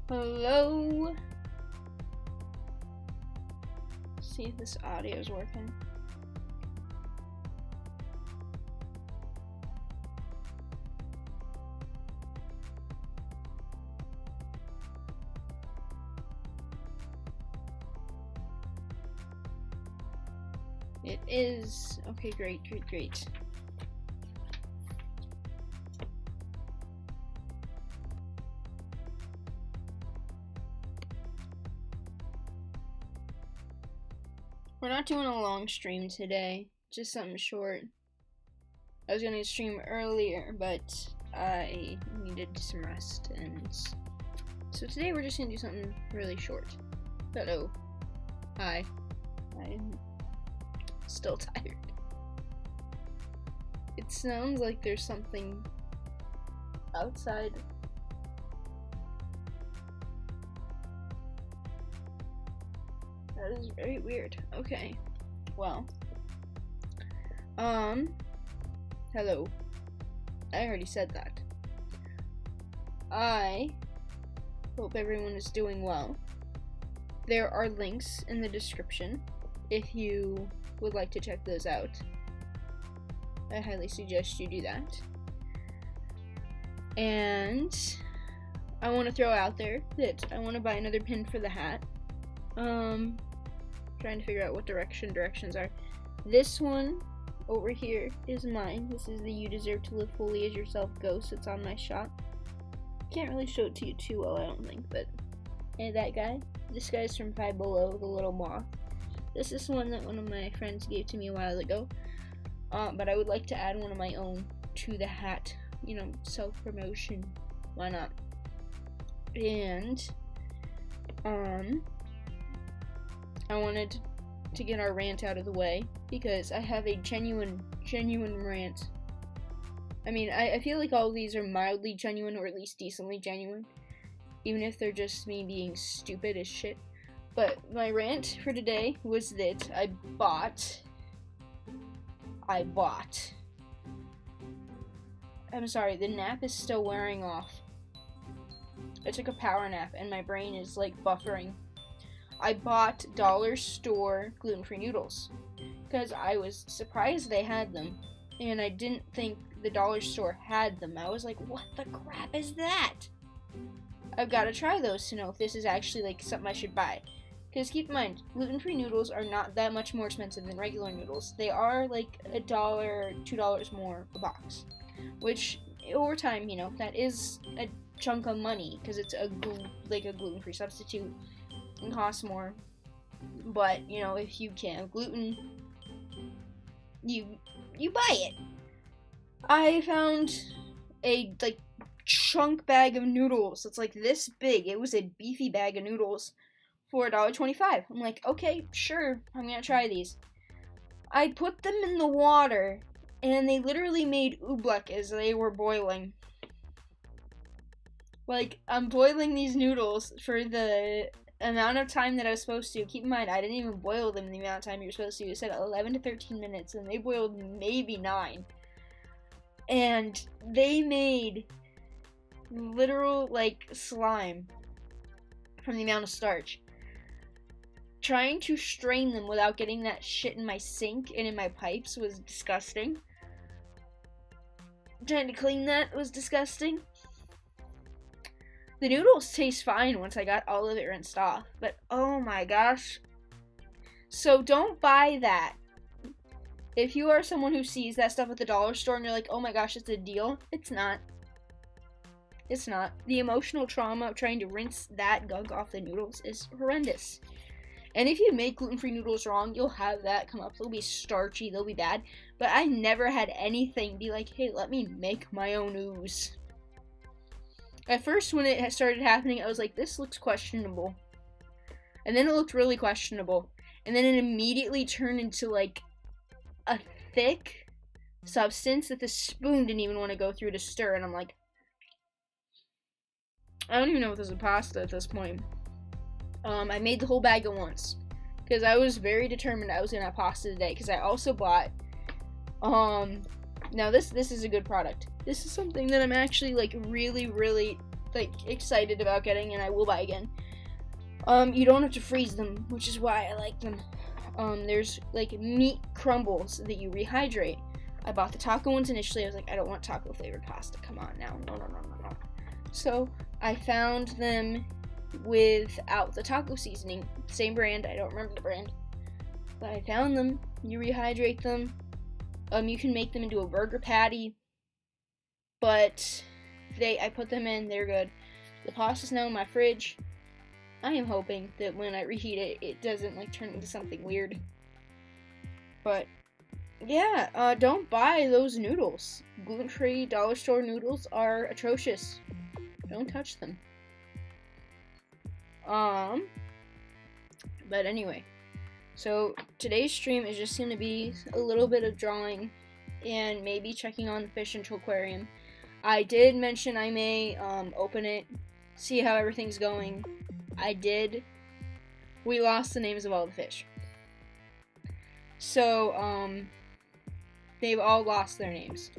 Hello? See if this audio is working. It is. Okay, great. We're not doing a long stream today, just something short. I was gonna stream earlier, but I needed some rest, and so today we're just gonna do something really short. Hello. Hi. I'm still tired. It sounds like there's something outside. That is very weird. Okay. Well. Hello. I already said that. I hope everyone is doing well. There are links in the description if you would like to check those out. I highly suggest you do that. And I want to throw out there that I want to buy another pin for the hat. Trying to figure out what directions are. This one over here is mine. This is the "You Deserve to Live Fully as Yourself" ghost. It's on my shop. Can't really show it to you too well, I don't think, but and that guy. This guy's from Five Below, the little moth. This is one that one of my friends gave to me a while ago. But I would like to add one of my own to the hat. You know, self-promotion. Why not? And I wanted to get our rant out of the way because I have a genuine rant. I mean, I feel like all of these are mildly genuine, or at least decently genuine, even if they're just me being stupid as shit. But my rant for today was that I bought. I'm sorry, the nap is still wearing off. I took a power nap and my brain is like buffering. I bought dollar store gluten-free noodles because I was surprised they had them, and I didn't think the dollar store had them. I was like, what the crap is that? I've got to try those to know if this is actually like something I should buy. Because keep in mind, gluten-free noodles are not that much more expensive than regular noodles. They are like $1, $2 more a box, which over time, you know, that is a chunk of money because it's a gluten-free substitute. It costs more, but you know, if you can't have gluten, you buy it. I found a like chunk bag of noodles. It's like this big. It was a beefy bag of noodles for $1.25. I'm like, okay, sure, I'm gonna try these. I put them in the water, and they literally made oobleck as they were boiling. Like, I'm boiling these noodles for the amount of time that I was supposed to. Keep in mind, I didn't even boil them the amount of time you're supposed to. It said 11 to 13 minutes, and they boiled maybe 9. And they made literal, like, slime from the amount of starch. Trying to strain them without getting that shit in my sink and in my pipes was disgusting. Trying to clean that was disgusting. The noodles taste fine once I got all of it rinsed off, but oh my gosh. So don't buy that. If you are someone who sees that stuff at the dollar store and you're like, oh my gosh, it's a deal, it's not. It's not. The emotional trauma of trying to rinse that gunk off the noodles is horrendous. And if you make gluten-free noodles wrong, you'll have that come up. They'll be starchy, they'll be bad. But I never had anything be like, hey, let me make my own ooze. At first, when it started happening, I was like, this looks questionable. And then it looked really questionable. And then it immediately turned into, like, a thick substance that the spoon didn't even want to go through to stir. And I'm like, I don't even know if this is pasta at this point. I made the whole bag at once. Because I was very determined I was going to have pasta today. Because I also bought, now this is a good product. This is something that I'm actually, like, really, like excited about getting, and I will buy again. You don't have to freeze them, which is why I like them. There's like meat crumbles that you rehydrate. I bought the taco ones initially. I was like, I don't want taco flavored pasta. Come on now. No. So I found them without the taco seasoning. Same brand. I don't remember the brand. But I found them. You rehydrate them. You can make them into a burger patty. But I put them in. They're good. The pasta's now in my fridge. I am hoping that when I reheat it, it doesn't like turn into something weird. But yeah, don't buy those noodles. Gluten-free dollar store noodles are atrocious. Don't touch them. But anyway, so today's stream is just going to be a little bit of drawing and maybe checking on the fish into aquarium. I did mention I may open it, see how everything's going. I did. We lost the names of all the fish. So, they've all lost their names.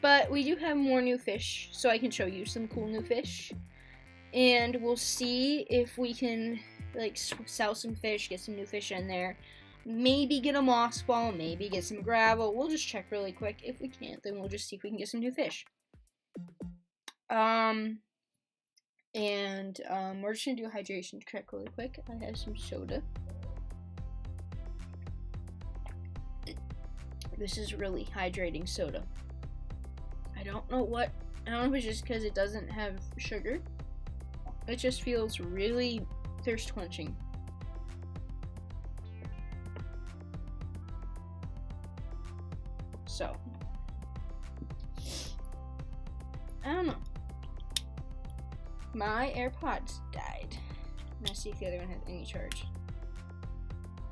But we do have more new fish, so I can show you some cool new fish. And we'll see if we can, like, sell some fish, get some new fish in there. Maybe get a moss ball, maybe get some gravel. We'll just check really quick. If we can't, then we'll just see if we can get some new fish. We're just gonna do a hydration check really quick. I have some soda. This is really hydrating soda. I don't know if it's just because it doesn't have sugar. It just feels really thirst quenching. So, I don't know. My AirPods died. Let's see if the other one has any charge.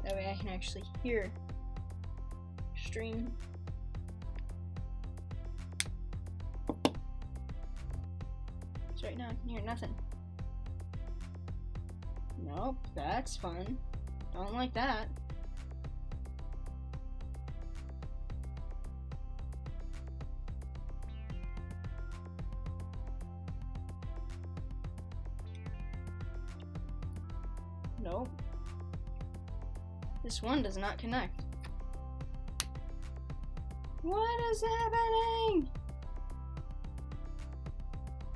That way I can actually hear stream. So right now I can hear nothing. Nope, that's fun. Don't like that. Nope. This one does not connect. What is happening?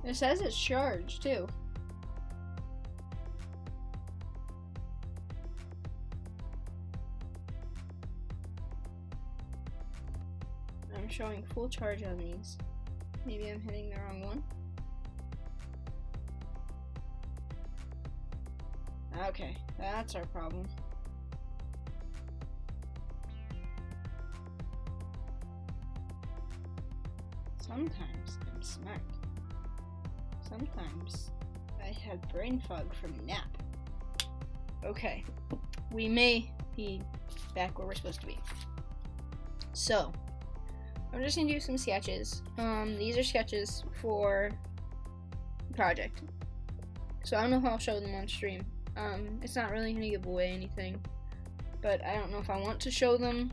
It says it's charged too. I'm showing full charge on these. Maybe I'm hitting the wrong one. Okay, that's our problem. Sometimes I'm smart. Sometimes I have brain fog from a nap. Okay, we may be back where we're supposed to be. So, I'm just gonna do some sketches. These are sketches for the project. So I don't know how I'll show them on stream. It's not really gonna give away anything, but I don't know if I want to show them,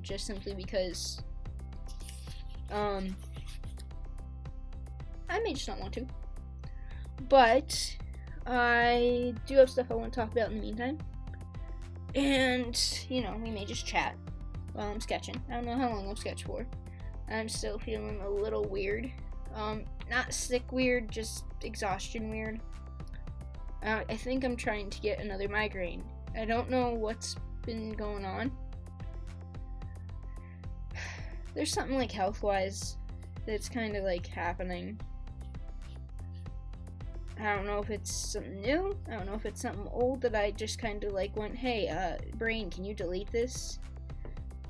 just simply because, I may just not want to, but I do have stuff I want to talk about in the meantime, and, you know, we may just chat while I'm sketching. I don't know how long I'll sketch for. I'm still feeling a little weird, not sick weird, just exhaustion weird. I think I'm trying to get another migraine. I don't know what's been going on. There's something like health-wise that's kind of like happening. I don't know if it's something new. I don't know if it's something old that I just kind of like went, hey, brain, can you delete this?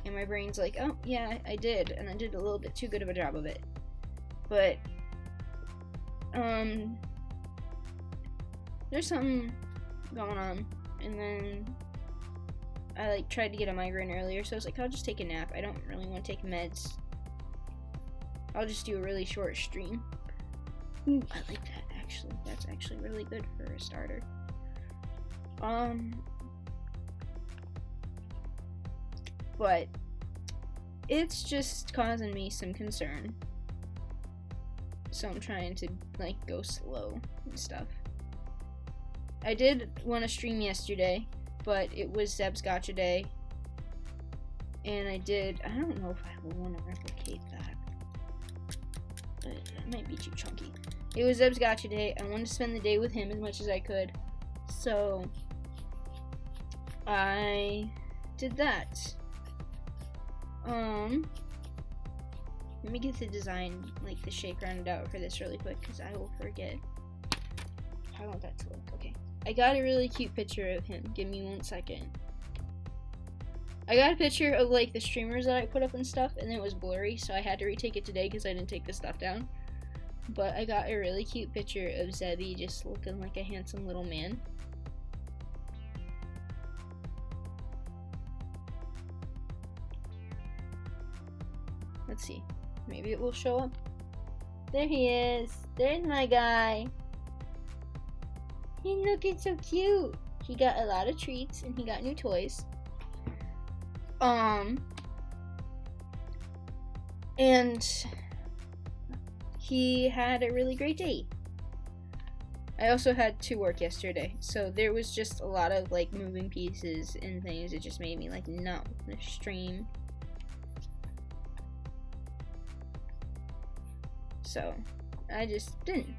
And my brain's like, oh, yeah, I did. And I did a little bit too good of a job of it. But, there's something going on, and then I like tried to get a migraine earlier, so I was like, I'll just take a nap. I don't really want to take meds. I'll just do a really short stream. Ooh, I like that actually. That's actually really good for a starter. But it's just causing me some concern. So I'm trying to like go slow and stuff. I did want to stream yesterday, but it was Zeb's Gotcha Day. And I don't know if I will want to replicate that. But it might be too chunky. It was Zeb's Gotcha Day. I wanted to spend the day with him as much as I could. So I did that. Let me get the design, like the shape rounded out for this really quick, because I will forget how I want that to look. Okay. I got a really cute picture of him. Give me 1 second. I got a picture of like the streamers that I put up and stuff, and it was blurry, so I had to retake it today because I didn't take the stuff down. But I got a really cute picture of Zebby just looking like a handsome little man. Let's see. Maybe it will show up. There he is. There's my guy. He's looking so cute. He got a lot of treats and he got new toys. And he had a really great day. I also had to work yesterday, so there was just a lot of like moving pieces and things. It just made me like not want to stream. So I just didn't.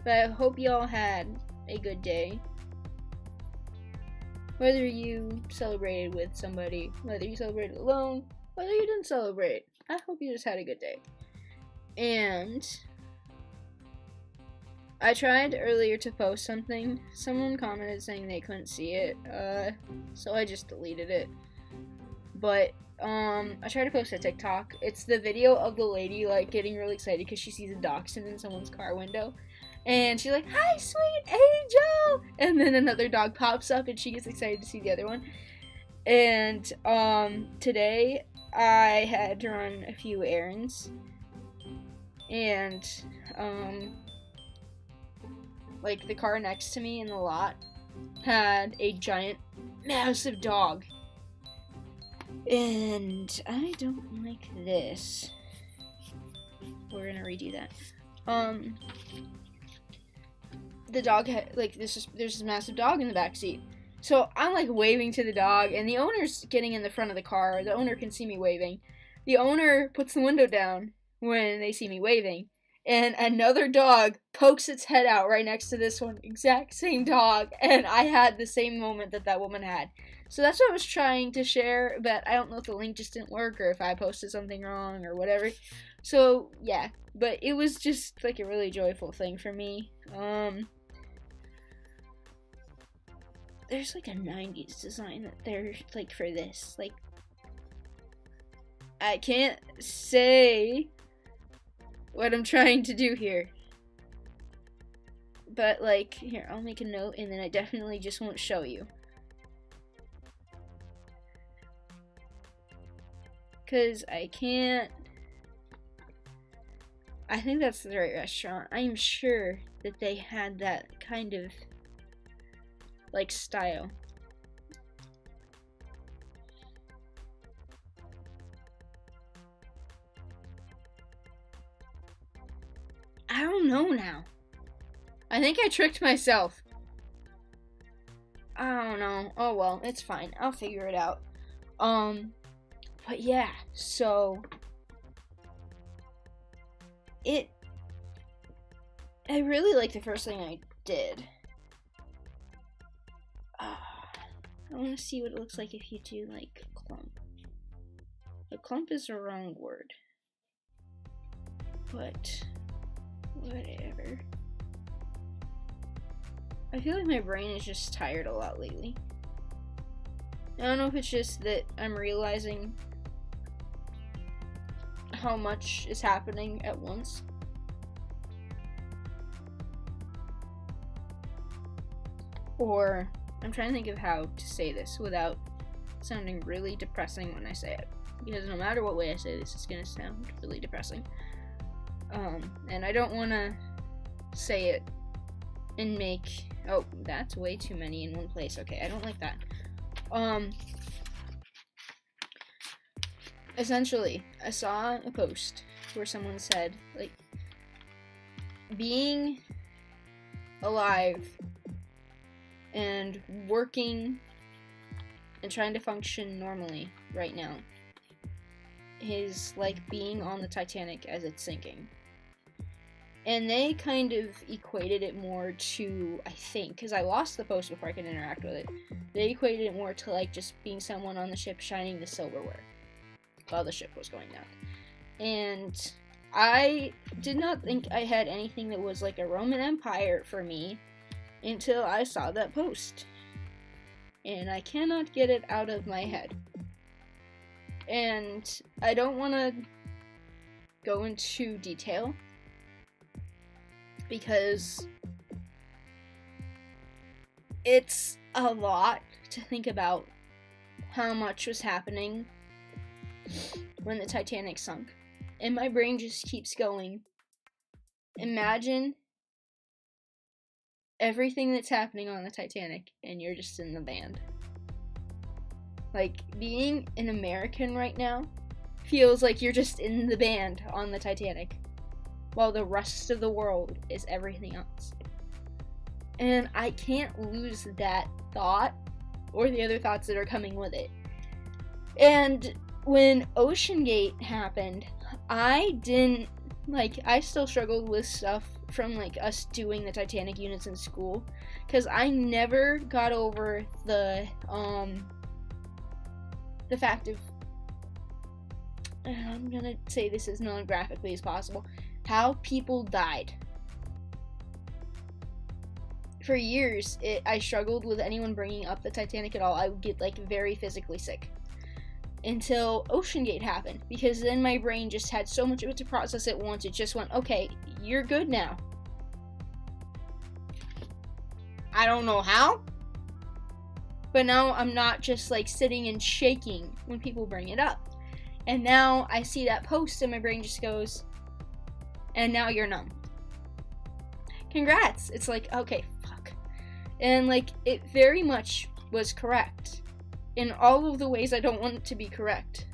But I hope y'all had a good day. Whether you celebrated with somebody, whether you celebrated alone, whether you didn't celebrate, I hope you just had a good day. And I tried earlier to post something. Someone commented saying they couldn't see it, so I just deleted it. But I tried to post a TikTok. It's the video of the lady like getting really excited because she sees a dachshund in someone's car window. And she's like, "Hi, sweet angel!" And then another dog pops up and she gets excited to see the other one. And today I had to run a few errands. And like the car next to me in the lot had a giant, massive dog. And I don't like this. We're gonna redo that. The dog had, like, there's this massive dog in the back seat. So I'm like waving to the dog, and the owner's getting in the front of the car. The owner can see me waving. The owner puts the window down when they see me waving, and another dog pokes its head out right next to this one, exact same dog, and I had the same moment that that woman had. So that's what I was trying to share, but I don't know if the link just didn't work or if I posted something wrong or whatever. So yeah, but it was just like a really joyful thing for me. There's like a 90s design that they're like for this. Like, I can't say what I'm trying to do here. But like, here, I'll make a note and then I definitely just won't show you. Cause I can't. I think that's the right restaurant. I'm sure that they had that kind of like style. I don't know now. I think I tricked myself. I don't know. Oh well, it's fine. I'll figure it out. But yeah, so I really like the first thing I did. I want to see what it looks like if you do like a clump. A clump is the wrong word, but whatever. I feel like my brain is just tired a lot lately. I don't know if it's just that I'm realizing how much is happening at once. Or I'm trying to think of how to say this without sounding really depressing when I say it. Because no matter what way I say this, it's gonna sound really depressing. And I don't want to say it and make... Oh, that's way too many in one place. Okay, I don't like that. essentially, I saw a post where someone said, like, being alive and working and trying to function normally right now is like being on the Titanic as it's sinking. And they kind of equated it more to, I think, because I lost the post before I could interact with it, they equated it more to like just being someone on the ship shining the silverware while the ship was going down. And I did not think I had anything that was like a Roman Empire for me until I saw that post. And I cannot get it out of my head. And I don't want to go into detail because it's a lot to think about how much was happening when the Titanic sunk. And my brain just keeps going. Imagine everything that's happening on the Titanic and you're just in the band. Like, being an American right now feels like you're just in the band on the Titanic, while the rest of the world is everything else. And I can't lose that thought, or the other thoughts that are coming with it. And when OceanGate happened, I still struggled with stuff from, like, us doing the Titanic units in school, because I never got over the fact of, I'm gonna say this as non-graphically as possible, how people died. For years, I struggled with anyone bringing up the Titanic at all. I would get, like, very physically sick. Until OceanGate happened, because then my brain just had so much of it to process at once. It just went, okay, you're good now. I don't know how, but now I'm not just like sitting and shaking when people bring it up. And now I see that post and my brain just goes, and now you're numb. Congrats. It's like, okay, fuck. And like, it very much was correct in all of the ways I don't want it to be correct.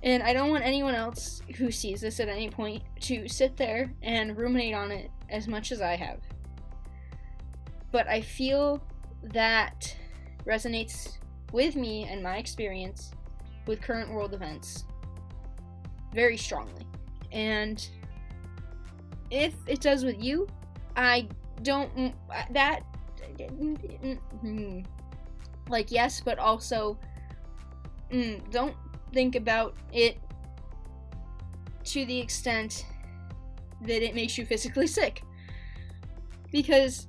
And I don't want anyone else who sees this at any point to sit there and ruminate on it as much as I have. But I feel that resonates with me and my experience with current world events very strongly. And if it does with you, I don't, that, like, yes, but also, don't think about it to the extent that it makes you physically sick. Because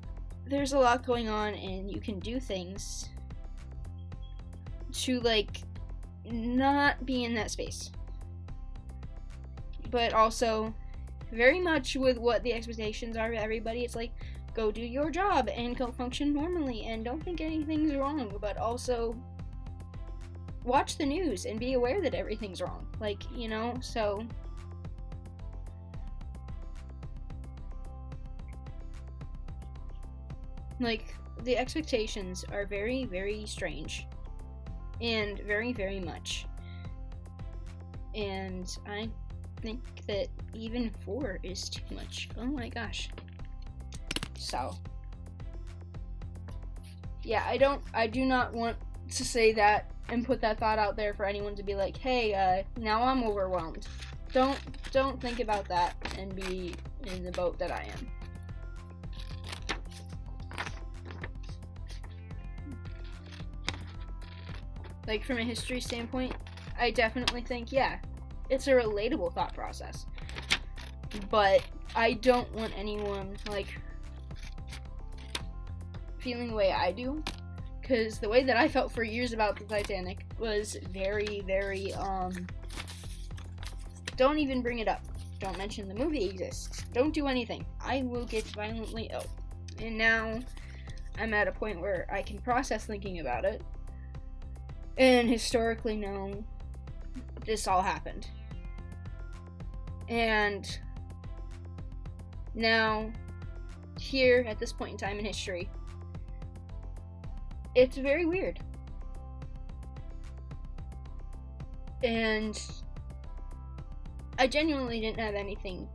there's a lot going on, and you can do things to, like, not be in that space. But also, very much with what the expectations are of everybody, it's like, go do your job and go function normally and don't think anything's wrong, but also watch the news and be aware that everything's wrong. Like, you know, so like, the expectations are very, very strange and very, very much. And I think that even 4 is too much. Oh my gosh. So, yeah, I do not want to say that and put that thought out there for anyone to be like, hey, now I'm overwhelmed. Don't think about that and be in the boat that I am. Like, from a history standpoint, I definitely think, yeah, it's a relatable thought process. But I don't want anyone, like, feeling the way I do, because the way that I felt for years about the Titanic was very, very, don't even bring it up. Don't mention the movie exists. Don't do anything. I will get violently ill. And now I'm at a point where I can process thinking about it and historically know this all happened. And now, here at this point in time in history, it's very weird. And I genuinely didn't have anything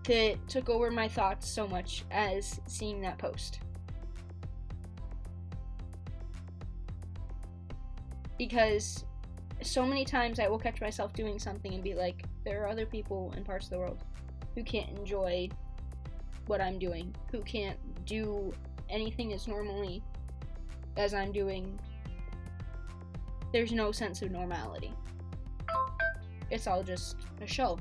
that took over my thoughts so much as seeing that post. Because so many times I will catch myself doing something and be like, there are other people in parts of the world who can't enjoy what I'm doing, who can't do anything as normally as I'm doing. There's no sense of normality. It's all just a show.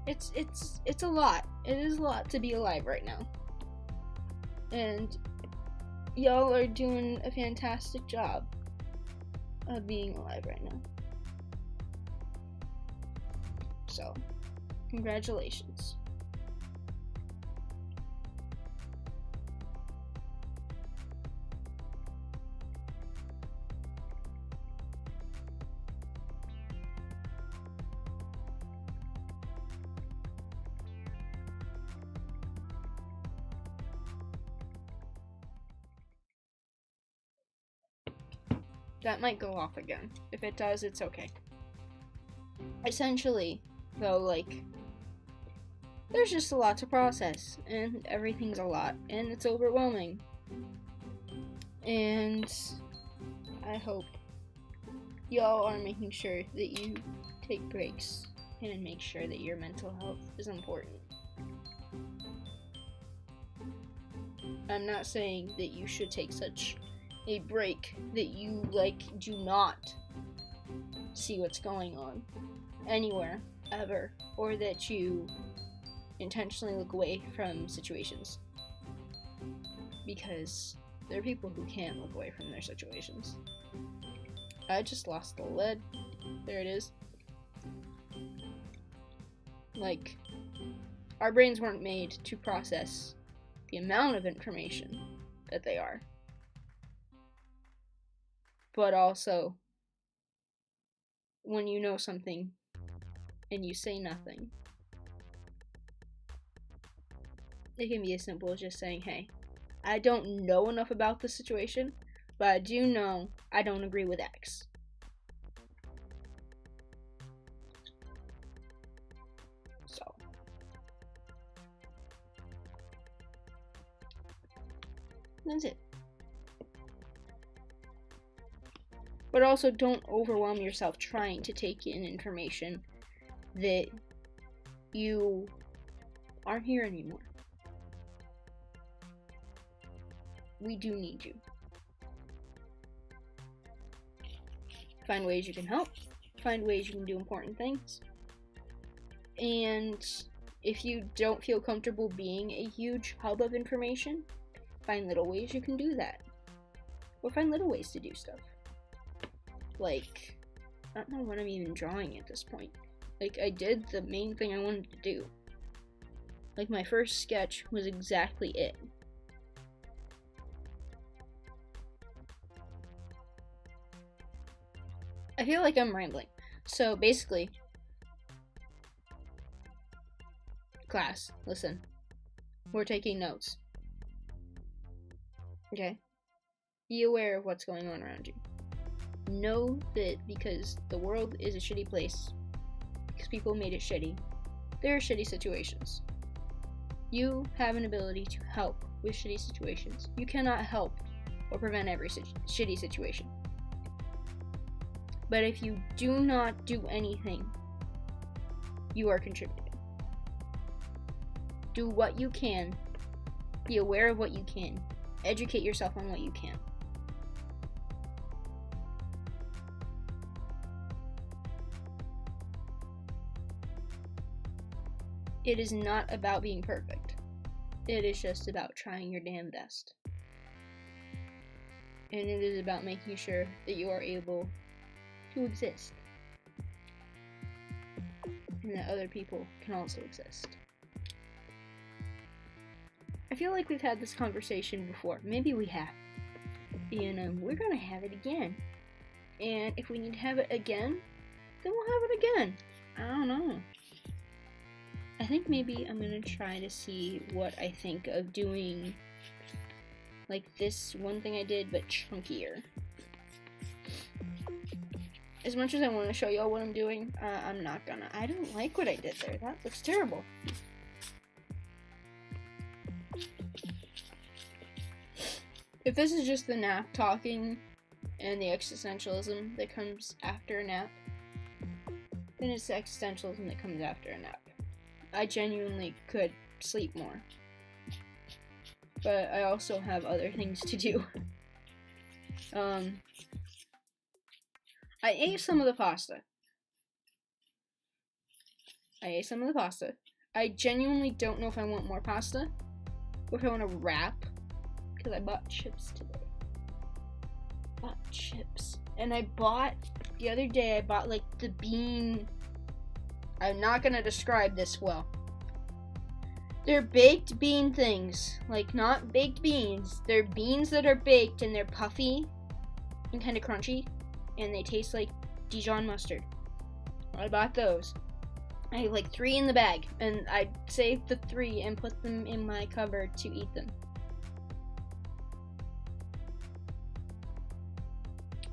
It's a lot. It is a lot to be alive right now. And y'all are doing a fantastic job of being alive right now. So, congratulations. That might go off again. If it does, it's okay. Essentially, though, like, there's just a lot to process, and everything's a lot, and it's overwhelming. And I hope y'all are making sure that you take breaks and make sure that your mental health is important. I'm not saying that you should take such a break that you, like, do not see what's going on anywhere, ever, or that you intentionally look away from situations. Because there are people who can't look away from their situations. I just lost the lid. There it is. Like, our brains weren't made to process the amount of information that they are. But also, when you know something and you say nothing, it can be as simple as just saying, hey, I don't know enough about the situation, but I do know I don't agree with X. So, that's it. But also, don't overwhelm yourself trying to take in information that you aren't here anymore. We do need you. Find ways you can help. Find ways you can do important things. And if you don't feel comfortable being a huge hub of information, find little ways you can do that. Or find little ways to do stuff. Like, I don't know what I'm even drawing at this point. Like, I did the main thing I wanted to do. Like, my first sketch was exactly it. I feel like I'm rambling. So, basically, class, listen. We're taking notes. Okay? Be aware of what's going on around you. Know that because the world is a shitty place, because people made it shitty, there are shitty situations. You have an ability to help with shitty situations. You cannot help or prevent every shitty situation. But if you do not do anything, you are contributing. Do what you can. Be aware of what you can. Educate yourself on what you can. It is not about being perfect. It is just about trying your damn best. And it is about making sure that you are able to exist. And that other people can also exist. I feel like we've had this conversation before. Maybe we have. And we're gonna have it again. And if we need to have it again, then we'll have it again. I don't know. I think maybe I'm gonna try to see what I think of doing like this one thing I did, but chunkier. As much as I want to show y'all what I'm doing, I'm not gonna. I don't like what I did there. That looks terrible. If this is just the nap talking and the existentialism that comes after a nap, then it's the existentialism that comes after a nap. I genuinely could sleep more. But I also have other things to do. I ate some of the pasta. I genuinely don't know if I want more pasta or if I want to wrap, because I bought chips today. And the other day I bought like the bean. I'm not gonna describe this well. They're baked bean things. Like, not baked beans. They're beans that are baked and they're puffy and kind of crunchy. And they taste like Dijon mustard. I bought those. I have like 3 in the bag. And I saved the 3 and put them in my cupboard to eat them.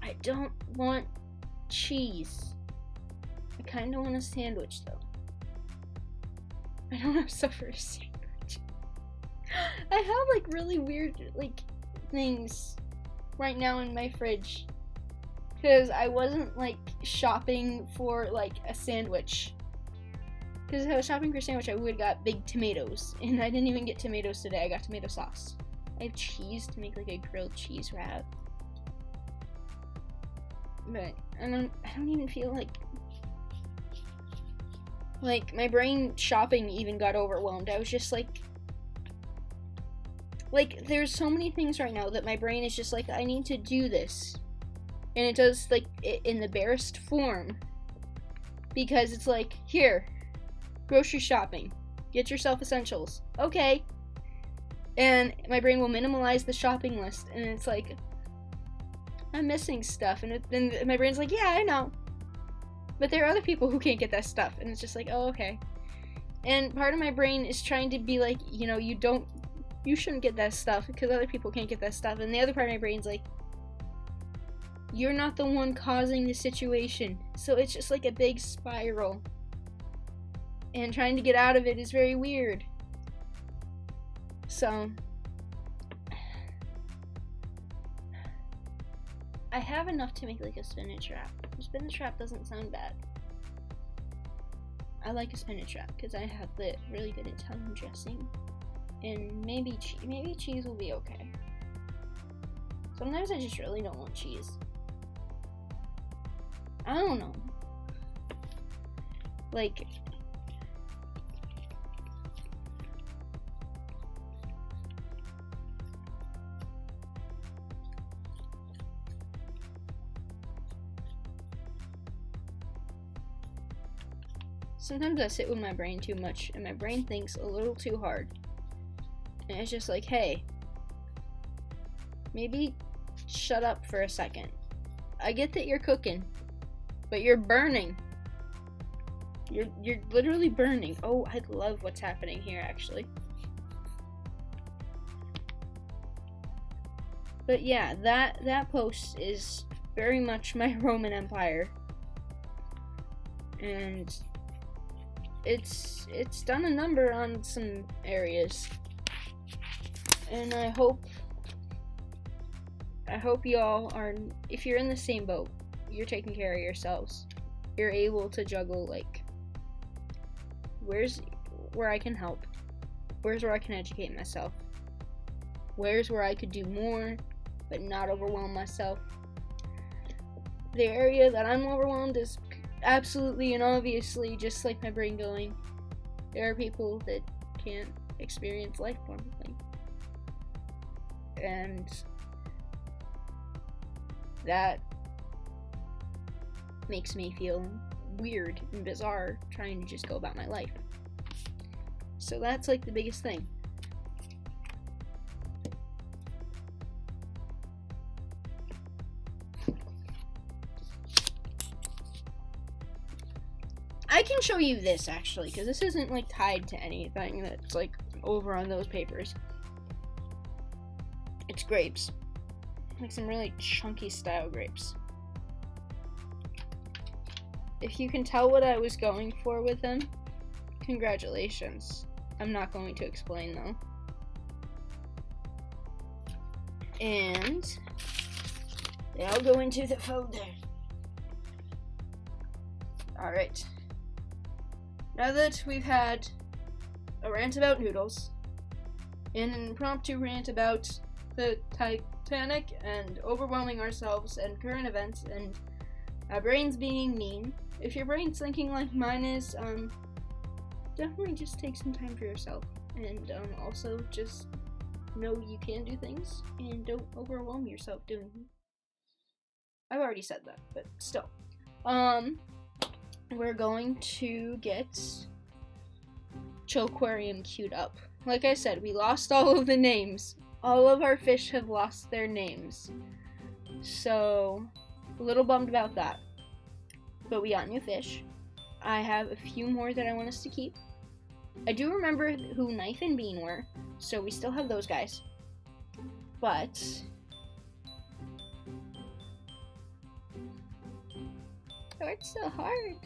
I don't want cheese. I kind of want a sandwich though. I don't have stuff for a sandwich. I have like really weird like things right now in my fridge. Because I wasn't like shopping for like a sandwich. Because if I was shopping for a sandwich, I would have got big tomatoes. And I didn't even get tomatoes today. I got tomato sauce. I have cheese to make like a grilled cheese wrap. But I don't even feel like my brain shopping even got overwhelmed. I was just like there's so many things right now that my brain is just like, I need to do this. And it does like it in the barest form. Because it's like, here, grocery shopping. Get yourself essentials. Okay. And my brain will minimalize the shopping list. And it's like, I'm missing stuff. And then my brain's like, yeah, I know. But there are other people who can't get that stuff. And it's just like, oh, okay. And part of my brain is trying to be like, you know, you shouldn't get that stuff because other people can't get that stuff. And the other part of my brain's like, you're not the one causing the situation. So it's just like a big spiral. And trying to get out of it is very weird. So I have enough to make like a spinach wrap. A spinach wrap doesn't sound bad. I like a spinach wrap because I have the really good Italian dressing. And maybe cheese will be okay. Sometimes I just really don't want cheese. I don't know. Like, sometimes I sit with my brain too much, and my brain thinks a little too hard. And it's just like, hey, maybe shut up for a second. I get that you're cooking, but you're burning. You're literally burning. Oh, I love what's happening here, actually. But yeah, that post is very much my Roman Empire. And it's done a number on some areas. And I hope y'all are, if you're in the same boat, you're taking care of yourselves. You're able to juggle, like, where's where I can help? Where's where I can educate myself? Where's where I could do more, but not overwhelm myself? The area that I'm overwhelmed is absolutely and obviously just like my brain going, there are people that can't experience life normally. And that makes me feel weird and bizarre trying to just go about my life. So that's like the biggest thing. I can show you this actually, because this isn't like tied to anything that's like over on those papers. likes grapes. Like some really chunky style grapes. If you can tell what I was going for with them, congratulations. I'm not going to explain though. And they all go into the folder. Alright. Now that we've had a rant about noodles, and an impromptu rant about the Titanic and overwhelming ourselves and current events and our brains being mean, if your brain's thinking like mine is, definitely just take some time for yourself. And also just know you can do things and don't overwhelm yourself doing them. I've already said that, but still. We're going to get Chillquarium queued up. Like I said, we lost all of the names. All of our fish have lost their names. So, a little bummed about that. But we got new fish. I have a few more that I want us to keep. I do remember who Knife and Bean were, so we still have those guys. But oh, it's so hard.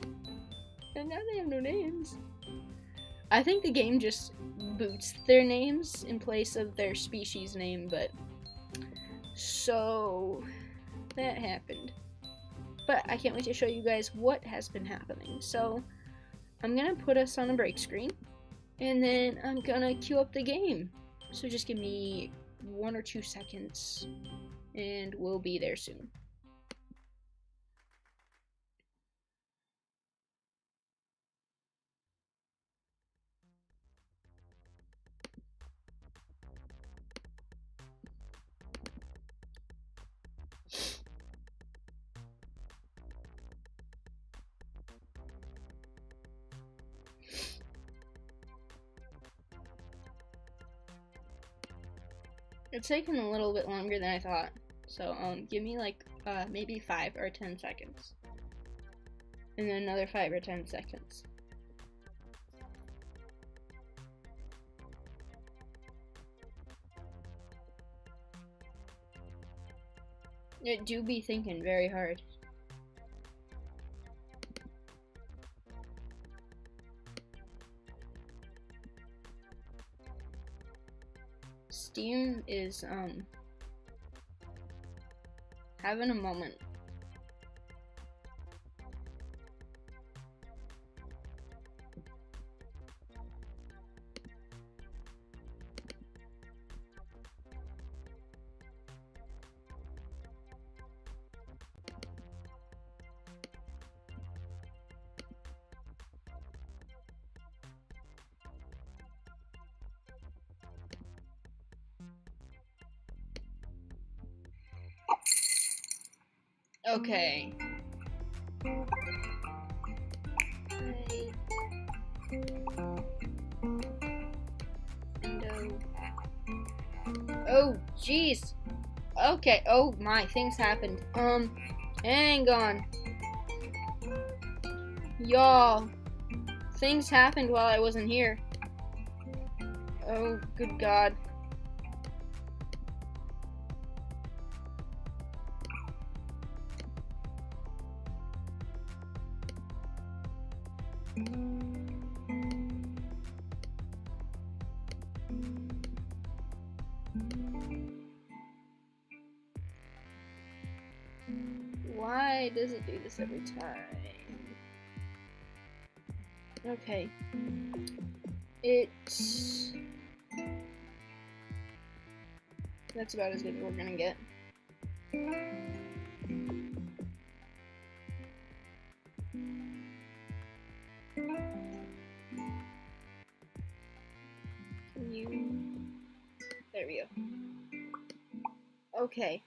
And now they have no names. I think the game just boots their names in place of their species name, but so that happened. But I can't wait to show you guys what has been happening. So I'm gonna put us on a break screen, and then I'm gonna queue up the game. So just give me 1 or 2 seconds, and we'll be there soon. It's taken a little bit longer than I thought, so give me like maybe 5 or 10 seconds, and then another 5 or 10 seconds. It do be thinking very hard. Steam is having a moment. Okay. Oh, jeez. Okay. Oh my, things happened. Hang on. Y'all, things happened while I wasn't here. Oh, good God. Why does it do this every time? Okay. That's about as good as we're gonna get. There we go. Okay.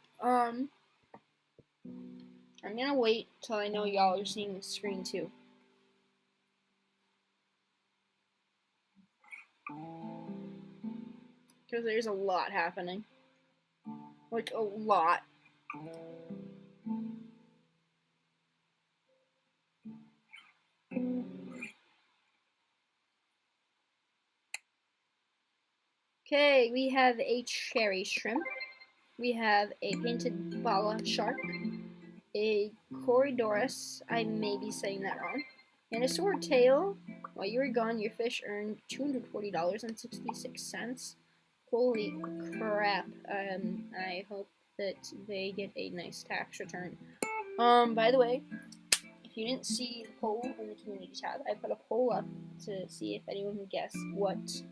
I'm gonna wait till I know y'all are seeing the screen too. Because there's a lot happening. Like, a lot. Okay, we have a cherry shrimp. we have a painted bala shark, a Corydoras, I may be saying that wrong, and a swordtail. While you were gone, your fish earned $240.66. Holy crap. I hope that they get a nice tax return. By the way, if you didn't see the poll in the community tab, I put a poll up to see if anyone can guess what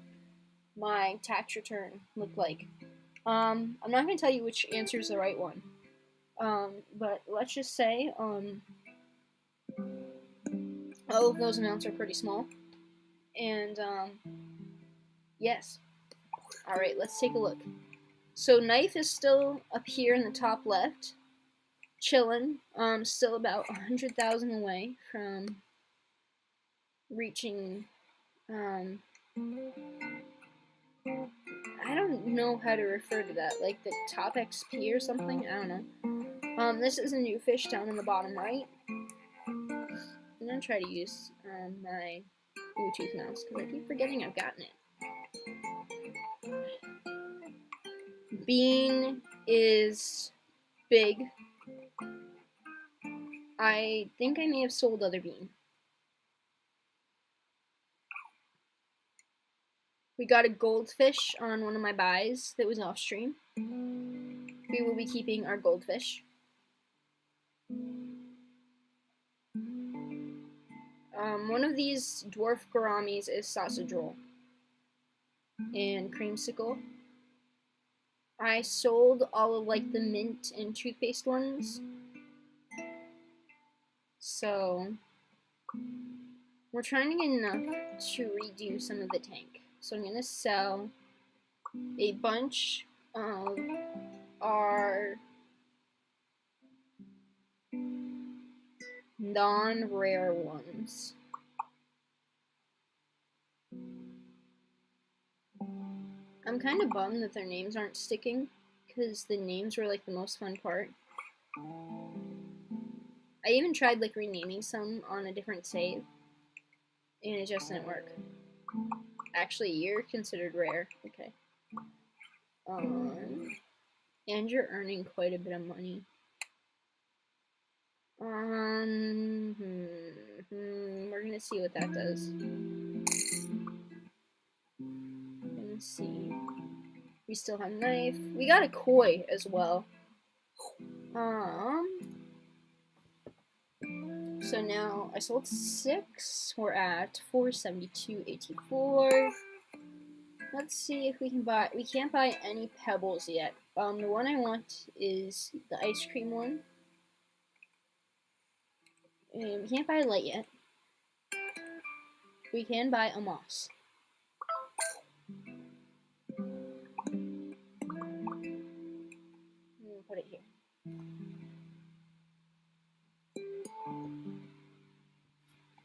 my tax return looked like. I'm not going to tell you which answer is the right one. But let's just say, all of those amounts are pretty small. And, yes. Alright, let's take a look. So, knife is still up here in the top left. Chillin'. Still about 100,000 away from reaching, I don't know how to refer to that, like the top XP or something? I don't know. This is a new fish down in the bottom right. I'm gonna try to use my Bluetooth mouse because I keep forgetting I've gotten it. Bean is big. I think I may have sold other bean. We got a goldfish on one of my buys that was off stream. We will be keeping our goldfish. One of these dwarf gouramis is sausage roll and creamsicle. I sold all of like the mint and toothpaste ones. So we're trying to get enough to redo some of the tank. So I'm gonna sell a bunch of our non-rare ones. I'm kind of bummed that their names aren't sticking, because the names were like the most fun part. I even tried like renaming some on a different save, and it just didn't work. Actually, you're considered rare. Okay. And you're earning quite a bit of money. We're gonna see what that does. Let's see. We still have knife. We got a koi as well. So now I sold 6. We're at 472.84. Let's see if we can buy. We can't buy any pebbles yet. The one I want is the ice cream one. And we can't buy light yet. We can buy a moss. Put it here.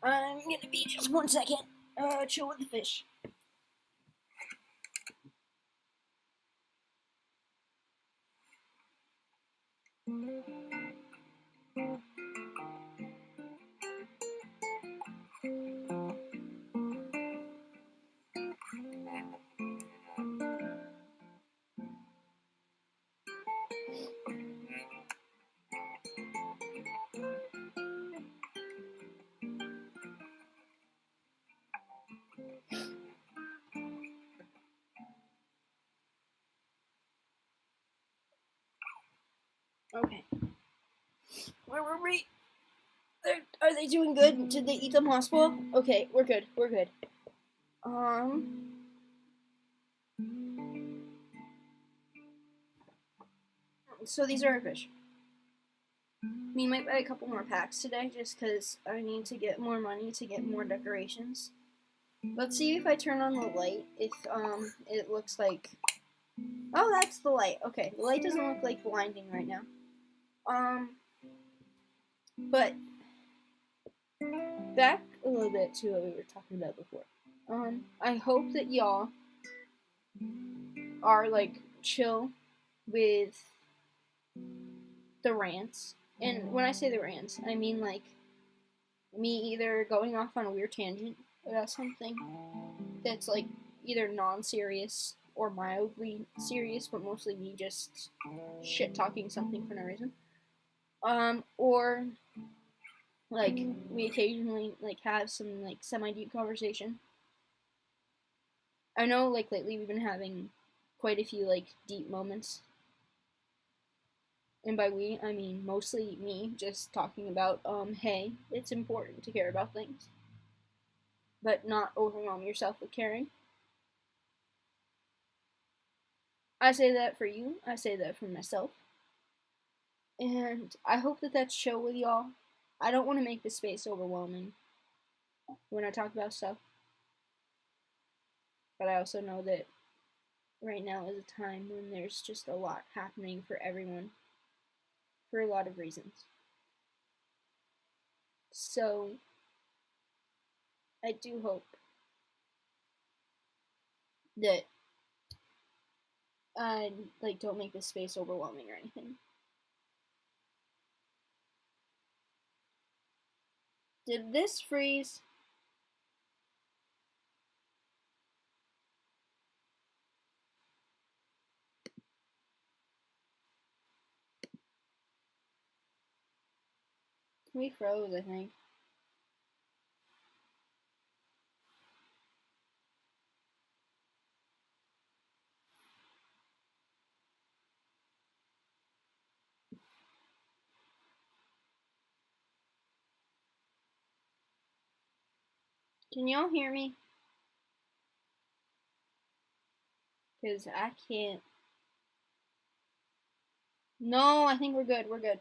I'm gonna be just 1 second. Chill with the fish. Okay. Where were we? Are they doing good? Did they eat the moss ball? Okay, we're good. We're good. So these are our fish. We might buy a couple more packs today just because I need to get more money to get more decorations. Let's see if I turn on the light, if it looks like... Oh, that's the light. Okay, the light doesn't look like blinding right now. But back a little bit to what we were talking about before. I hope that y'all are like chill with the rants. And when I say the rants, I mean like me either going off on a weird tangent about something that's like either non-serious or mildly serious, but mostly me just shit talking something for no reason. Or like we occasionally like have some like semi-deep conversation. I know like lately we've been having quite a few like deep moments. And by we, I mean mostly me just talking about hey, it's important to care about things, but not overwhelm yourself with caring. I say that for you, I say that for myself. And I hope that that's chill with y'all. I don't want to make this space overwhelming when I talk about stuff. But I also know that right now is a time when there's just a lot happening for everyone for a lot of reasons. So I do hope that I like don't make this space overwhelming or anything. Did this freeze? We froze, I think. Can y'all hear me? Because I can't. No, I think we're good. We're good.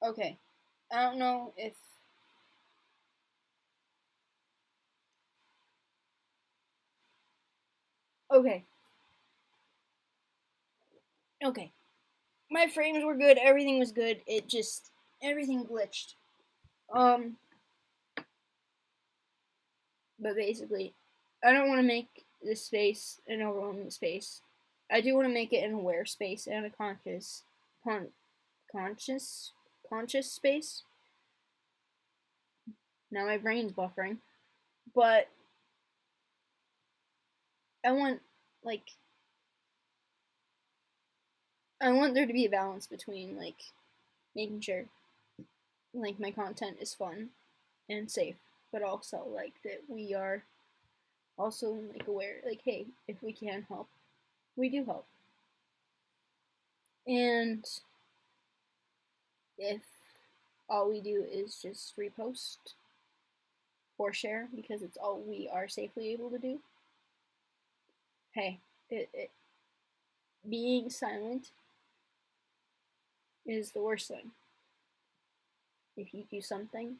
Okay. I don't know if. Okay. Okay. My frames were good. Everything was good. It just. Everything glitched. But basically, I don't want to make this space an overwhelming space. I do want to make it an aware space and a conscious, conscious space. Now my brain's buffering, but I want like I want there to be a balance between like making sure like my content is fun and safe, but also like that we are also like aware like hey, if we can help, we do help. And if all we do is just repost or share because it's all we are safely able to do, hey, being silent is the worst thing. If you do something,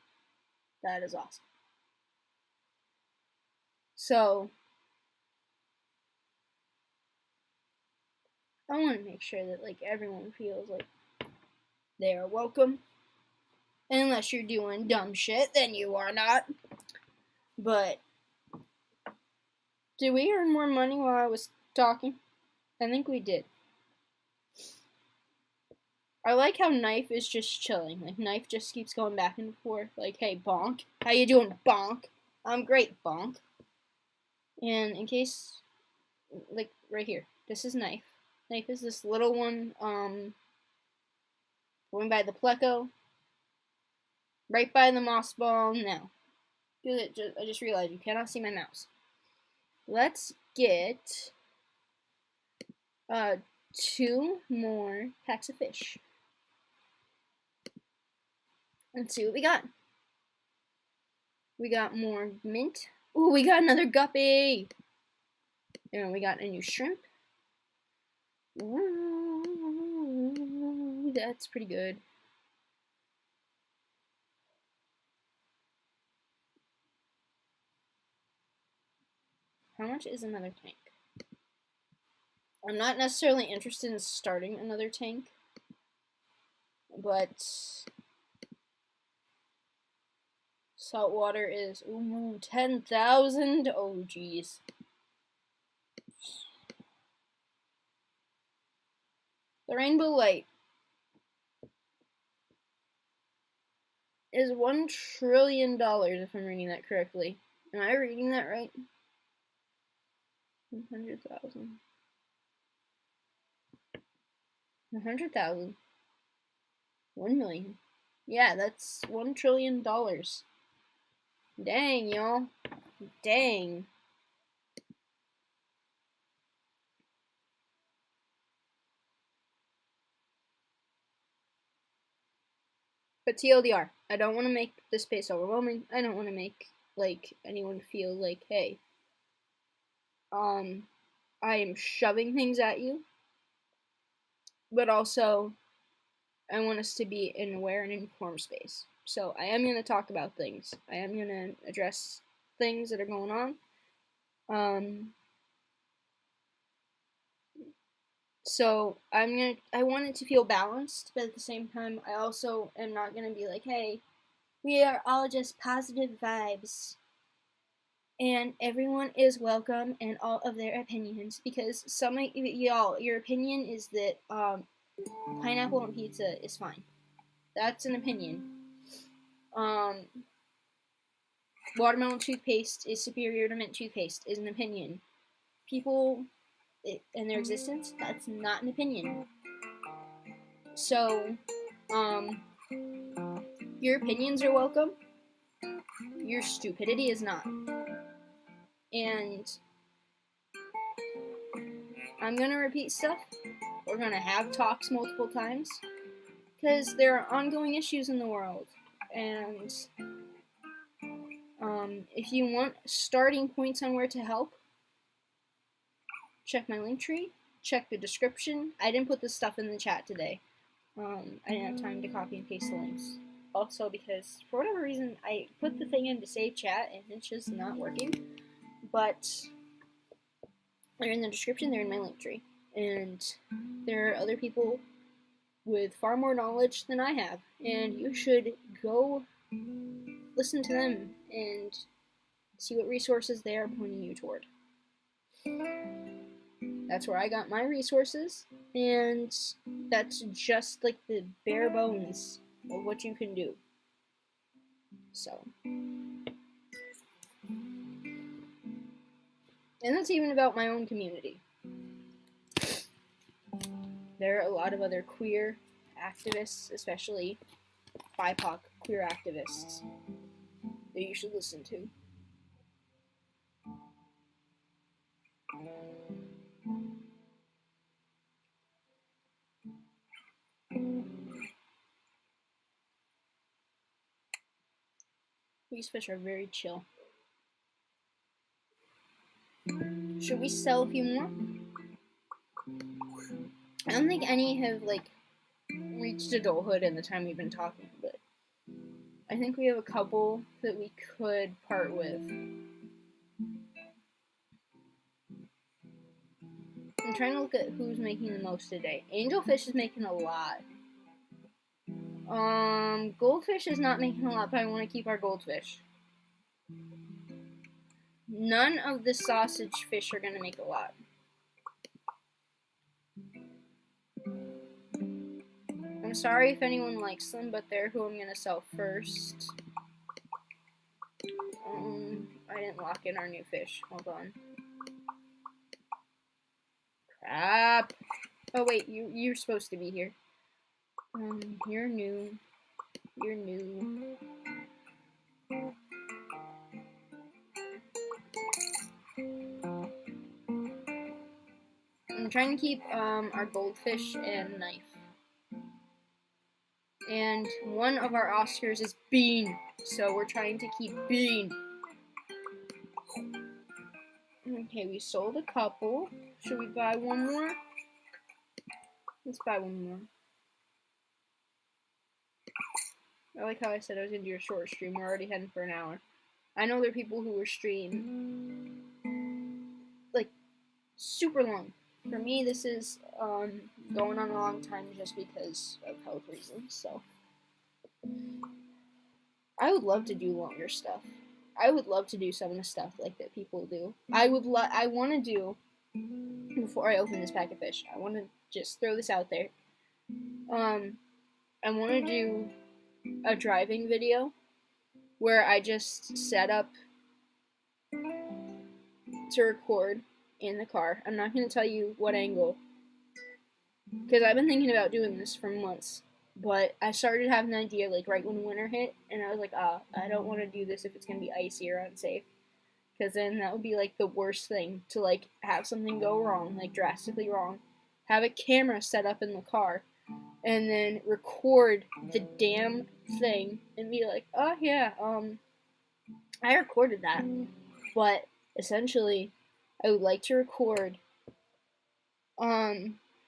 that is awesome. So, I want to make sure that like everyone feels like they are welcome. Unless you're doing dumb shit, then you are not. But did we earn more money while I was talking? I think we did. I like how Knife is just chilling. Like Knife just keeps going back and forth. Like, hey, Bonk, how you doing, Bonk? I'm great, Bonk. And in case, like right here, this is Knife. Knife is this little one, going by the Pleco, right by the moss ball now. I just realized you cannot see my mouse. Let's get 2 more packs of fish. Let's see what we got. We got more mint. Ooh, we got another guppy. And we got a new shrimp. Ooh, that's pretty good. How much is another tank? I'm not necessarily interested in starting another tank, but salt water is 10,000. Oh geez. The rainbow light. is $1 trillion, if I'm reading that correctly. Am I reading that right? 100,000. 100,000. 1 million. Yeah, that's $1 trillion. Dang, y'all. Dang. But TLDR, I don't want to make the space overwhelming. I don't want to make, like, anyone feel like, hey, I am shoving things at you. But also, I want us to be an aware and informed space. So I am going to talk about things. I am going to address things that are going on. So I want it to feel balanced, but at the same time, I also am not going to be like, hey, we are all just positive vibes. And everyone is welcome and all of their opinions, because some of y'all, your opinion is that pineapple on pizza is fine. That's an opinion. Watermelon toothpaste is superior to mint toothpaste is an opinion. People and their existence, that's not an opinion. So, your opinions are welcome. Your stupidity is not. And I'm gonna repeat stuff. We're gonna have talks multiple times, because there are ongoing issues in the world. And if you want starting points on where to help, check my link tree, check the description. I didn't put this stuff in the chat today. I didn't have time to copy and paste the links. Also, because for whatever reason, I put the thing in to save chat and it's just not working. But they're in the description, they're in my link tree. And there are other people with far more knowledge than I have. And you should go listen to them and see what resources they are pointing you toward. That's where I got my resources, and that's just like the bare bones of what you can do. So, and that's even about my own community. There are a lot of other queer activists, especially BIPOC queer activists, that you should listen to. These fish are very chill. Should we sell a few more? I don't think any have, like, reached adulthood in the time we've been talking, but I think we have a couple that we could part with. I'm trying to look at who's making the most today. Angelfish is making a lot. Goldfish is not making a lot, but I want to keep our goldfish. None of the sausage fish are going to make a lot. I'm sorry if anyone likes them, but they're who I'm going to sell first. I didn't lock in our new fish. Hold on. Crap. Oh wait, you're supposed to be here. You're new. You're new. I'm trying to keep our goldfish and knife. And one of our Oscars is bean, so we're trying to keep bean. Okay, we sold a couple. Should we buy one more? Let's buy one more. I like how I said I was going to do a short stream. We're already heading for an hour. I know there are people who are stream like super long. For me, this is going on a long time just because of health reasons. So I would love to do longer stuff. I would love to do some of the stuff like that people do. I want to do, before I open this pack of fish, I want to just throw this out there. I want to do a driving video where I just set up to record in the car. I'm not going to tell you what angle, because I've been thinking about doing this for months. But I started having an idea like right when winter hit, and I was like, I don't want to do this if it's going to be icy or unsafe. Because then that would be like the worst thing, to like have something go wrong, like drastically wrong. Have a camera set up in the car, and then record the damn thing and be like, oh yeah, I recorded that. But essentially, I would like to record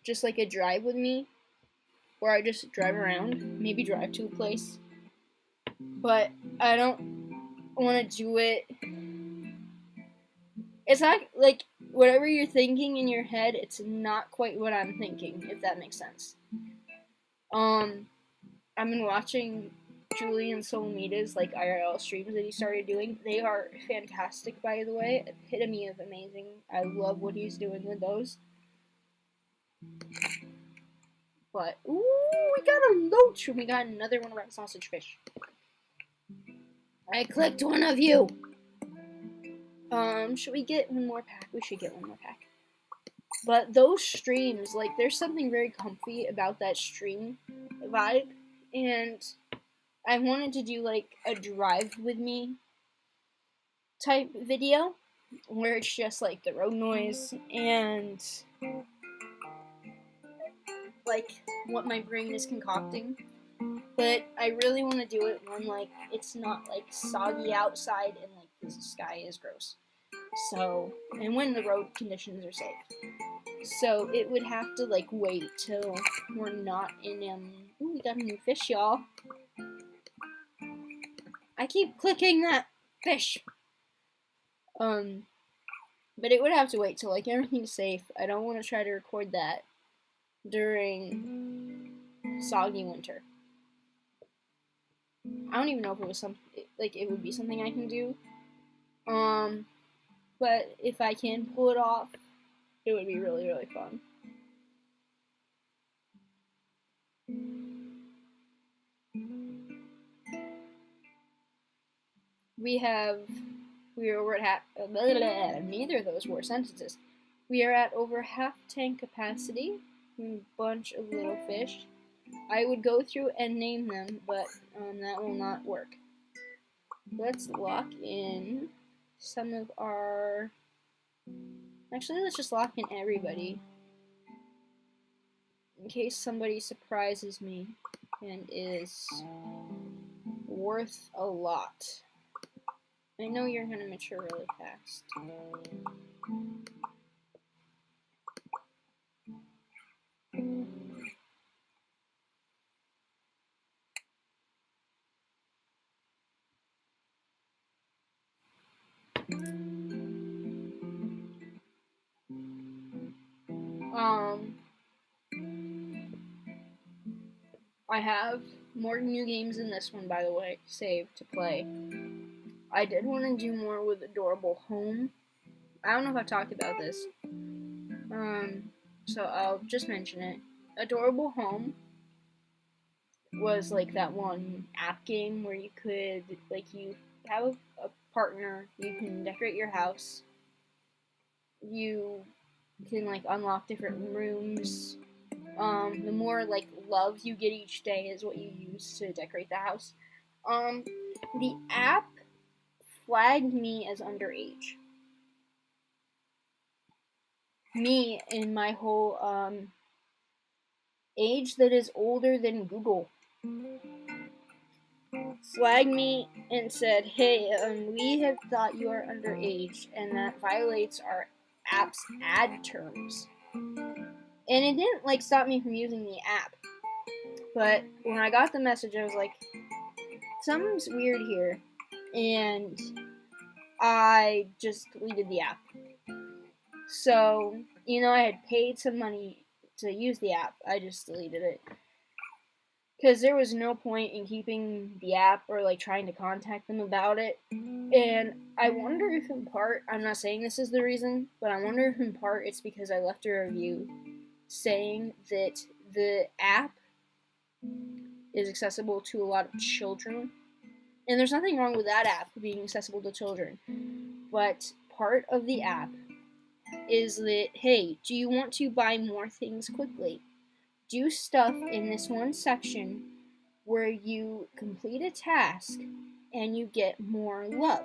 just like a drive with me, where I just drive around, maybe drive to a place. But I don't want to do it. It's not like whatever you're thinking in your head, it's not quite what I'm thinking, if that makes sense. I've been watching Julian Solomita's like IRL streams that he started doing. They are fantastic, by the way. Epitome of amazing. I love what he's doing with those. But ooh, we got a loach, and we got another one of our sausage fish. I clicked one of you. Should we get one more pack? We should get one more pack. But those streams, like, there's something very comfy about that stream vibe, and I wanted to do like a drive with me type video where it's just like the road noise and like what my brain is concocting. But I really want to do it when like it's not like soggy outside and like the sky is gross. So, and when the road conditions are safe. So it would have to like wait till we're not in ooh, we got a new fish, y'all. I keep clicking that fish. But it would have to wait till like everything's safe. I don't want to try to record that during soggy winter. I don't even know if it was something like it would be something I can do. But if I can pull it off, it would be really, really fun. We are over at neither of those were sentences. We are at over half tank capacity. A bunch of little fish. I would go through and name them, but that will not work. Let's lock in some of our... Actually, let's just lock in everybody, in case somebody surprises me and is worth a lot. I know you're gonna mature really fast. I have more new games in this one, by the way, saved to play. I did want to do more with Adorable Home. I don't know if I've talked about this. So I'll just mention it. Adorable Home was like that one app game where you could, like, you have a partner, you can decorate your house, you can, like, unlock different rooms. The more, like, love you get each day is what you use to decorate the house. The app flagged me as underage. Me in my whole, age that is older than Google. Flagged me and said, hey, we have thought you are underage, and that violates our app's ad terms. And it didn't, like, stop me from using the app. But when I got the message, I was like, something's weird here. And I just deleted the app. So, you know, I had paid some money to use the app. I just deleted it. Because there was no point in keeping the app or, like, trying to contact them about it. And I wonder if in part, I'm not saying this is the reason, but I wonder if in part it's because I left a review saying that the app is accessible to a lot of children. And there's nothing wrong with that app being accessible to children. But part of the app is that, hey, do you want to buy more things quickly? Do stuff in this one section where you complete a task and you get more love.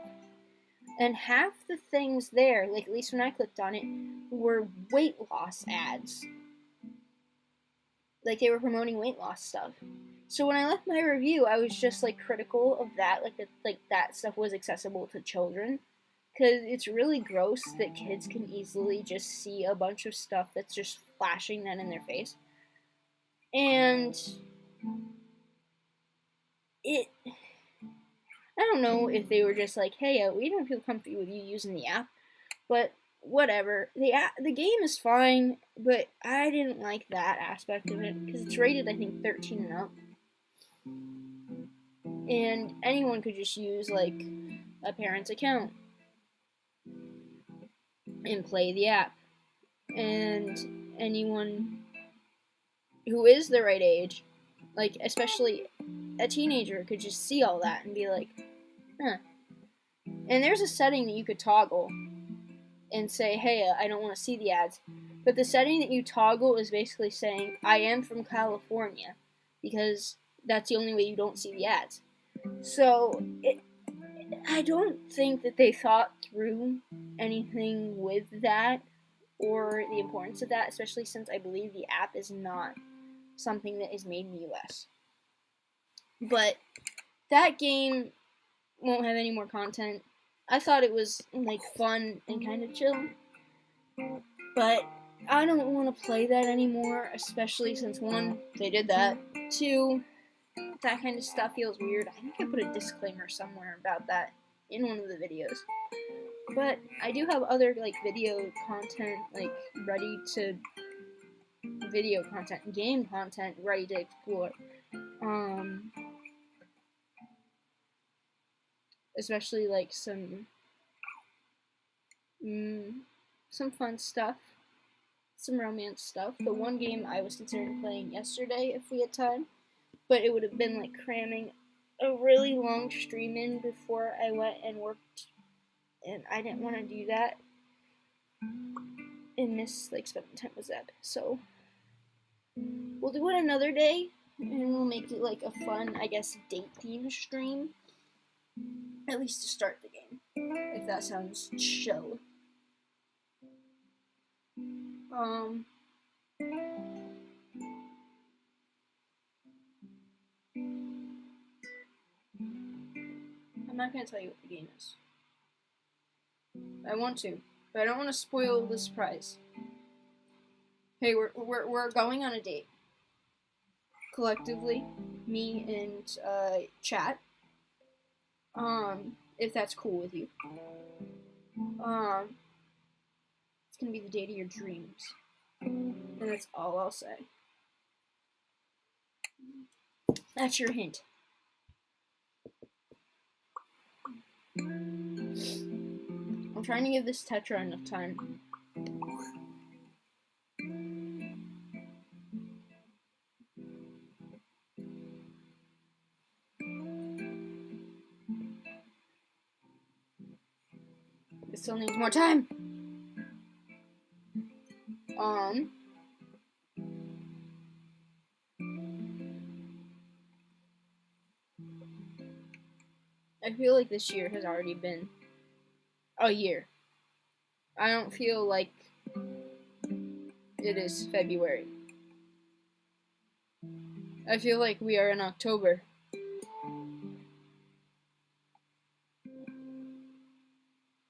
And half the things there, like at least when I clicked on it, were weight loss ads. Like they were promoting weight loss stuff. So when I left my review, I was just like critical of that, like that stuff was accessible to children, because it's really gross that kids can easily just see a bunch of stuff that's just flashing that in their face. And I don't know if they were just like, hey, we don't feel comfy with you using the app, but whatever. The game is fine, but I didn't like that aspect of it, because it's rated, I think, 13 and up. And anyone could just use, like, a parent's account and play the app. And anyone who is the right age, like, especially a teenager, could just see all that and be like, huh. And there's a setting that you could toggle and say, hey, I don't want to see the ads. But the setting that you toggle is basically saying, I am from California, because that's the only way you don't see the ads. So, I don't think that they thought through anything with that, or the importance of that, especially since I believe the app is not something that is made in the US. But that game won't have any more content. I thought it was, like, fun and kind of chill, but I don't want to play that anymore, especially since, 1, they did that, 2, that kind of stuff feels weird. I think I put a disclaimer somewhere about that in one of the videos. But I do have other, like, video content, like, game content ready to explore. Especially, like, some fun stuff, some romance stuff. The one game I was considering playing yesterday if we had time, but it would have been like cramming a really long stream in before I went and worked, and I didn't want to do that and miss like spending time with Zeb. So we'll do it another day, and we'll make it like a fun, I guess, date theme stream, at least to start the game, if that sounds chill. I'm not gonna tell you what the game is. I want to, but I don't want to spoil the surprise. Hey, we're going on a date. Collectively, me and chat. If that's cool with you. It's gonna be the date of your dreams. And that's all I'll say. That's your hint. I'm trying to give this Tetra enough time. It still needs more time. I feel like this year has already been a year. I don't feel like it is February. I feel like we are in October.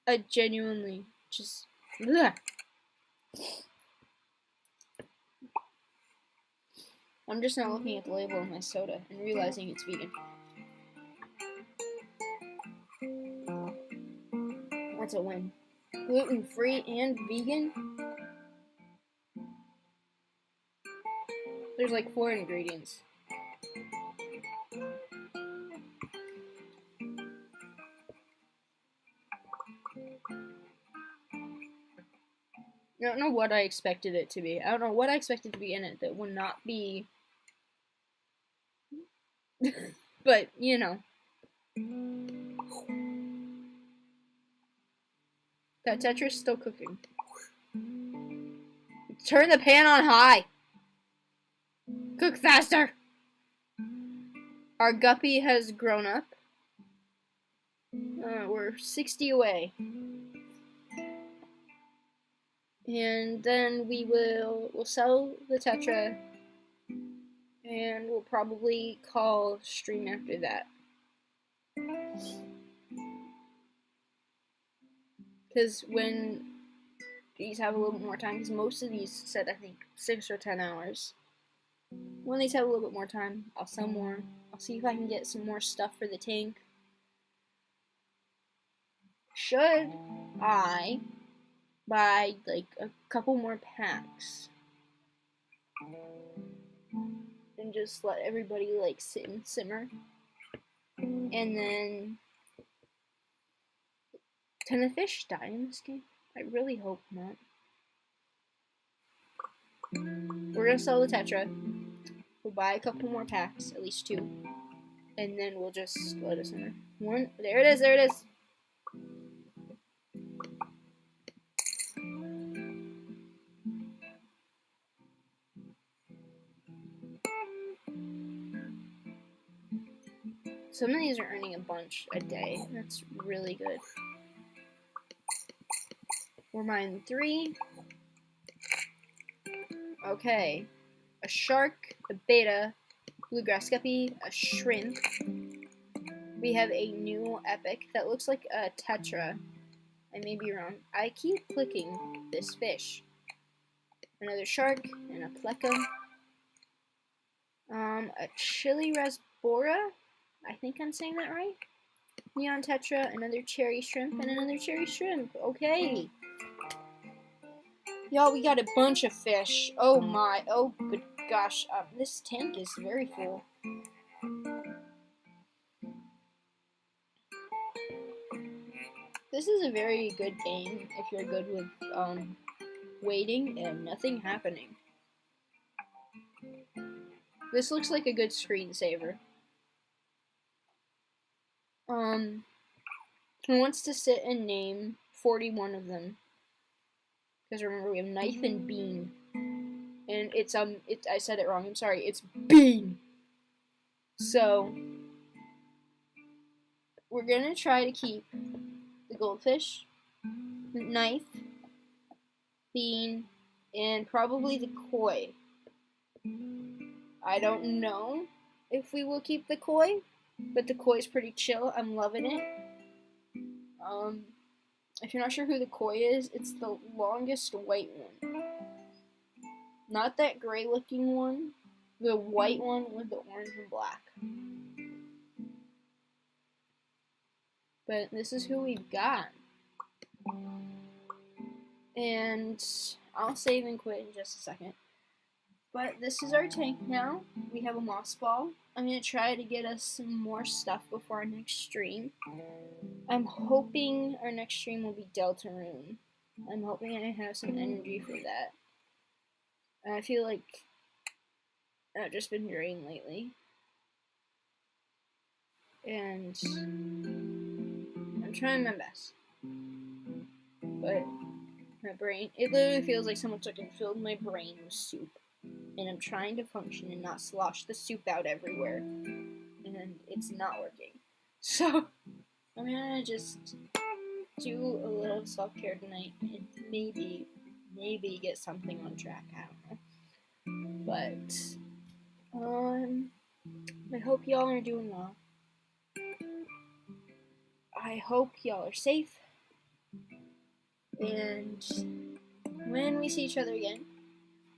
I genuinely just... Ugh. I'm just not looking at the label of my soda and realizing it's vegan. That's a win. Gluten-free and vegan? There's like 4 ingredients. I don't know what I expected it to be. I don't know what I expected to be in it that would not be But, you know. That Tetra's still cooking. Turn the pan on high. Cook faster. Our guppy has grown up. We're 60 away. And then we'll sell the Tetra, and we'll probably call stream after that. Because when these have a little bit more time, because most of these said I think 6 or 10 hours. When these have a little bit more time, I'll sell more. I'll see if I can get some more stuff for the tank. Should I buy like a couple more packs and just let everybody like sit and simmer, and then can the fish die in this game? I really hope not. We're gonna sell the Tetra. We'll buy a couple more packs, at least 2, and then we'll just let it simmer. 1, there it is, there it is. Some of these are earning a bunch a day. That's really good. We're mining 3. Okay. A shark, a beta, bluegrass guppy, a shrimp. We have a new epic that looks like a Tetra. I may be wrong. I keep clicking this fish. Another shark and a pleca. A chili rasbora. I think I'm saying that right. Neon Tetra, another cherry shrimp, and another cherry shrimp. Okay. Y'all, we got a bunch of fish. Oh my. Oh, good gosh. This tank is very full. This is a very good game if you're good with waiting and nothing happening. This looks like a good screensaver. Who wants to sit and name 41 of them? Because remember, we have knife and bean. And I said it wrong, I'm sorry, it's bean! So, we're gonna try to keep the goldfish, the knife, bean, and probably the koi. I don't know if we will keep the koi, but the koi is pretty chill. I'm loving it. If you're not sure who the koi is, it's the longest white one. Not that gray looking one, the white one with the orange and black. But this is who we've got. And I'll save and quit in just a second. But this is our tank now. We have a moss ball. I'm going to try to get us some more stuff before our next stream. I'm hoping our next stream will be Deltarune. I'm hoping I have some energy for that. I feel like I've just been drained lately. And I'm trying my best. But my brain, it literally feels like someone took and filled my brain with soup. And I'm trying to function and not slosh the soup out everywhere. And it's not working. So, I'm gonna just do a little self-care tonight and maybe get something on track. I don't know. But, I hope y'all are doing well. I hope y'all are safe. And when we see each other again,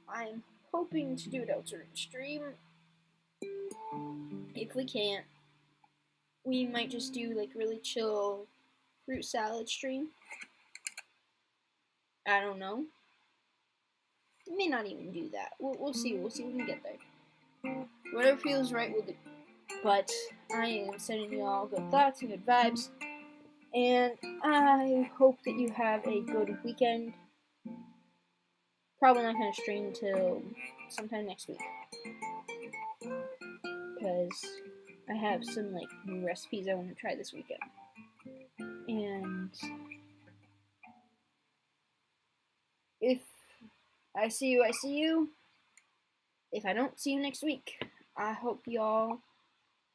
I'm hoping to do a Deltarune stream. If we can't, we might just do like really chill fruit salad stream. I don't know. We may not even do that. We'll see. We'll see if we can get there. Whatever feels right, we'll do. But I am sending you all good thoughts and good vibes. And I hope that you have a good weekend. Probably not going to stream till sometime next week. Because I have some like new recipes I want to try this weekend. And if I see you, I see you. If I don't see you next week, I hope y'all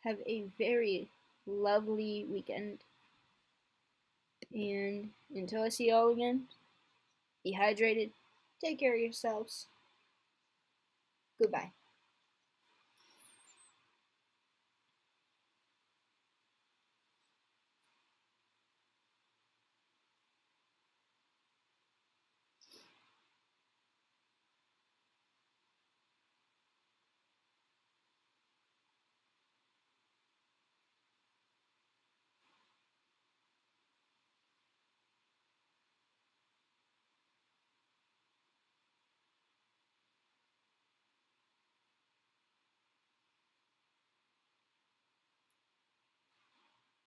have a very lovely weekend. And until I see y'all again, be hydrated, take care of yourselves. Goodbye.